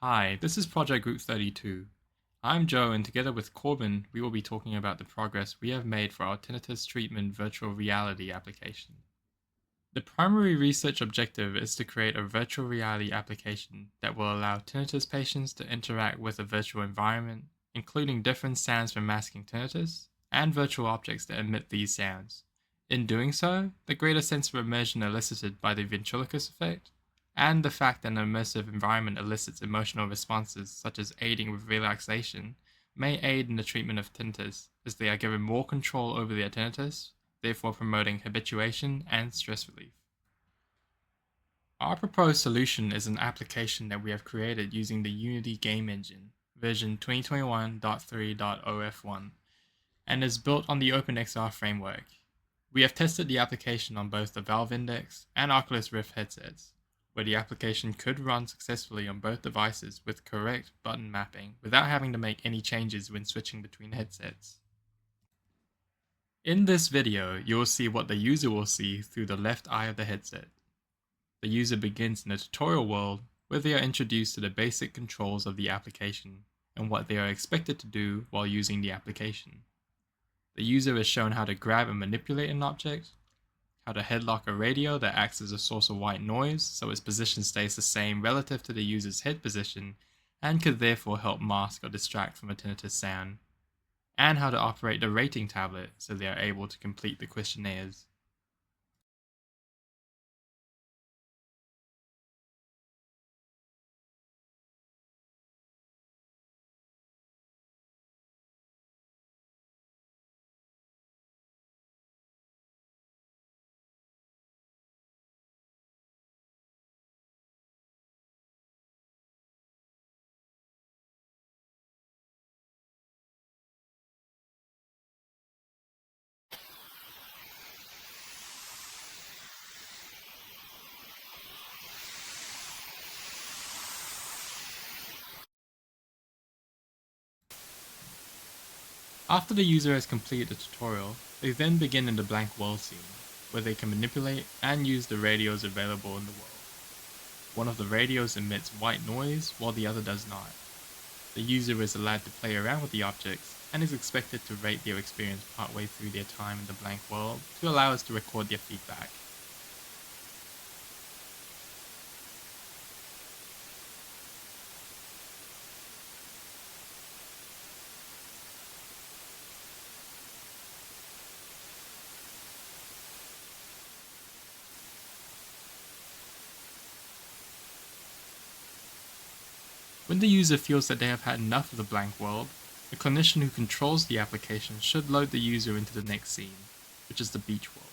Hi, this is Project Group 32. I'm Joe, and together with Corban, we will be talking about the progress we have made for our tinnitus treatment virtual reality application. The primary research objective is to create a virtual reality application that will allow tinnitus patients to interact with a virtual environment, including different sounds for masking tinnitus, and virtual objects that emit these sounds. In doing so, the greater sense of immersion elicited by the ventriloquist effect, and the fact that an immersive environment elicits emotional responses such as aiding with relaxation, may aid in the treatment of tinnitus, as they are given more control over their tinnitus, therefore promoting habituation and stress relief. Our proposed solution is an application that we have created using the Unity game engine, version 2021.3.OF1, and is built on the OpenXR framework. We have tested the application on both the Valve Index and Oculus Rift headsets, where the application could run successfully on both devices with correct button mapping without having to make any changes when switching between headsets. In this video, you will see what the user will see through the left eye of the headset. The user begins in the tutorial world, where they are introduced to the basic controls of the application and what they are expected to do while using the application. The user is shown how to grab and manipulate an object, how to headlock a radio that acts as a source of white noise so its position stays the same relative to the user's head position and could therefore help mask or distract from a tinnitus sound, and how to operate the rating tablet so they are able to complete the questionnaires. After the user has completed the tutorial, they then begin in the blank world scene, where they can manipulate and use the radios available in the world. One of the radios emits white noise while the other does not. The user is allowed to play around with the objects and is expected to rate their experience partway through their time in the blank world to allow us to record their feedback. When the user feels that they have had enough of the blank world, the clinician who controls the application should load the user into the next scene, which is the beach world.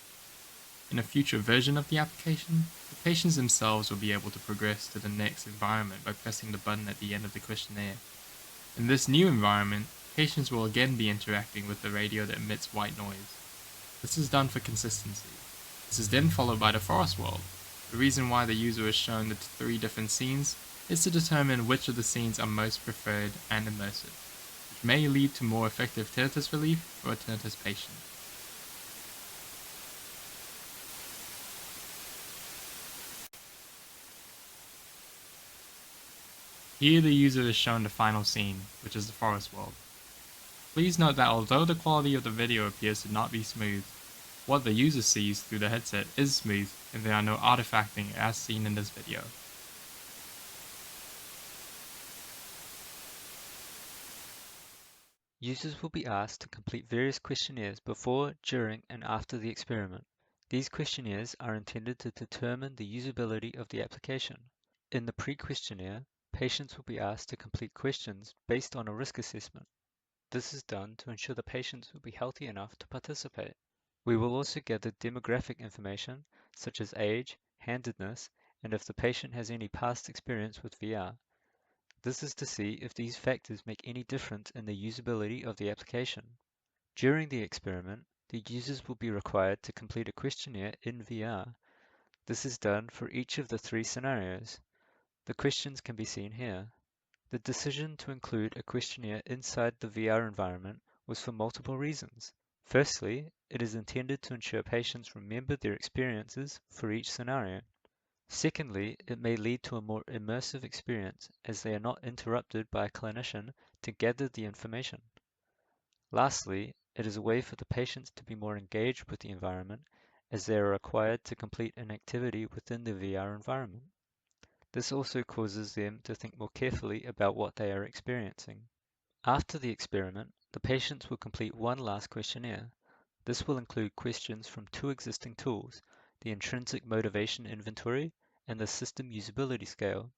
In a future version of the application, the patients themselves will be able to progress to the next environment by pressing the button at the end of the questionnaire. In this new environment, patients will again be interacting with the radio that emits white noise. This is done for consistency. This is then followed by the forest world. The reason why the user is shown the three different scenes is to determine which of the scenes are most preferred and immersive, which may lead to more effective tinnitus relief for a tinnitus patient. Here the user is shown the final scene, which is the forest world. Please note that although the quality of the video appears to not be smooth, what the user sees through the headset is smooth and there are no artifacting as seen in this video. Users will be asked to complete various questionnaires before, during, and after the experiment. These questionnaires are intended to determine the usability of the application. In the pre-questionnaire, patients will be asked to complete questions based on a risk assessment. This is done to ensure the patients will be healthy enough to participate. We will also gather demographic information such as age, handedness, and if the patient has any past experience with VR. This is to see if these factors make any difference in the usability of the application. During the experiment, the users will be required to complete a questionnaire in VR. This is done for each of the three scenarios. The questions can be seen here. The decision to include a questionnaire inside the VR environment was for multiple reasons. Firstly, it is intended to ensure patients remember their experiences for each scenario. Secondly, it may lead to a more immersive experience as they are not interrupted by a clinician to gather the information. Lastly, it is a way for the patients to be more engaged with the environment as they are required to complete an activity within the VR environment. This also causes them to think more carefully about what they are experiencing. After the experiment, the patients will complete one last questionnaire. This will include questions from two existing tools, the Intrinsic Motivation Inventory and the System Usability Scale.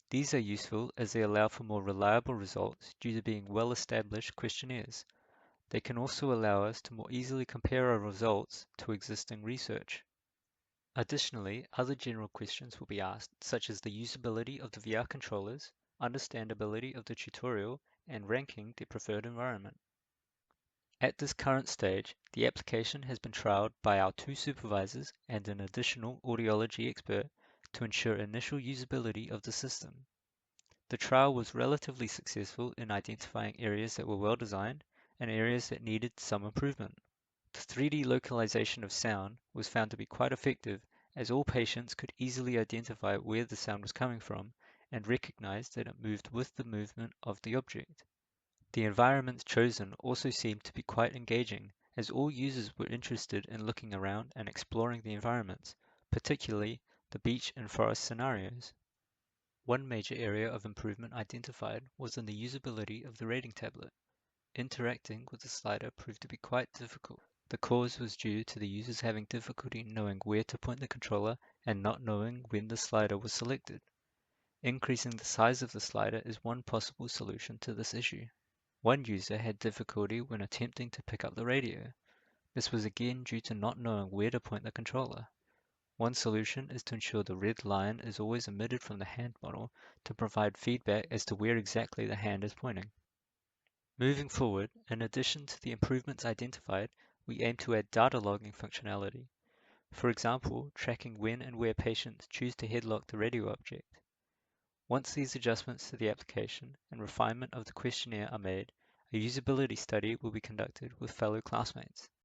These are useful as they allow for more reliable results due to being well-established questionnaires. They can also allow us to more easily compare our results to existing research. Additionally, other general questions will be asked, such as the usability of the VR controllers, understandability of the tutorial, and ranking the preferred environment. At this current stage, the application has been trialed by our two supervisors and an additional audiology expert to ensure initial usability of the system. The trial was relatively successful in identifying areas that were well designed and areas that needed some improvement. The 3D localization of sound was found to be quite effective as all patients could easily identify where the sound was coming from and recognize that it moved with the movement of the object. The environments chosen also seemed to be quite engaging as all users were interested in looking around and exploring the environments, particularly the beach and forest scenarios. One major area of improvement identified was in the usability of the rating tablet. Interacting with the slider proved to be quite difficult. The cause was due to the users having difficulty knowing where to point the controller and not knowing when the slider was selected. Increasing the size of the slider is one possible solution to this issue. One user had difficulty when attempting to pick up the radio. This was again due to not knowing where to point the controller. One solution is to ensure the red line is always emitted from the hand model to provide feedback as to where exactly the hand is pointing. Moving forward, in addition to the improvements identified, we aim to add data logging functionality. For example, tracking when and where patients choose to headlock the radio object. Once these adjustments to the application and refinement of the questionnaire are made, a usability study will be conducted with fellow classmates.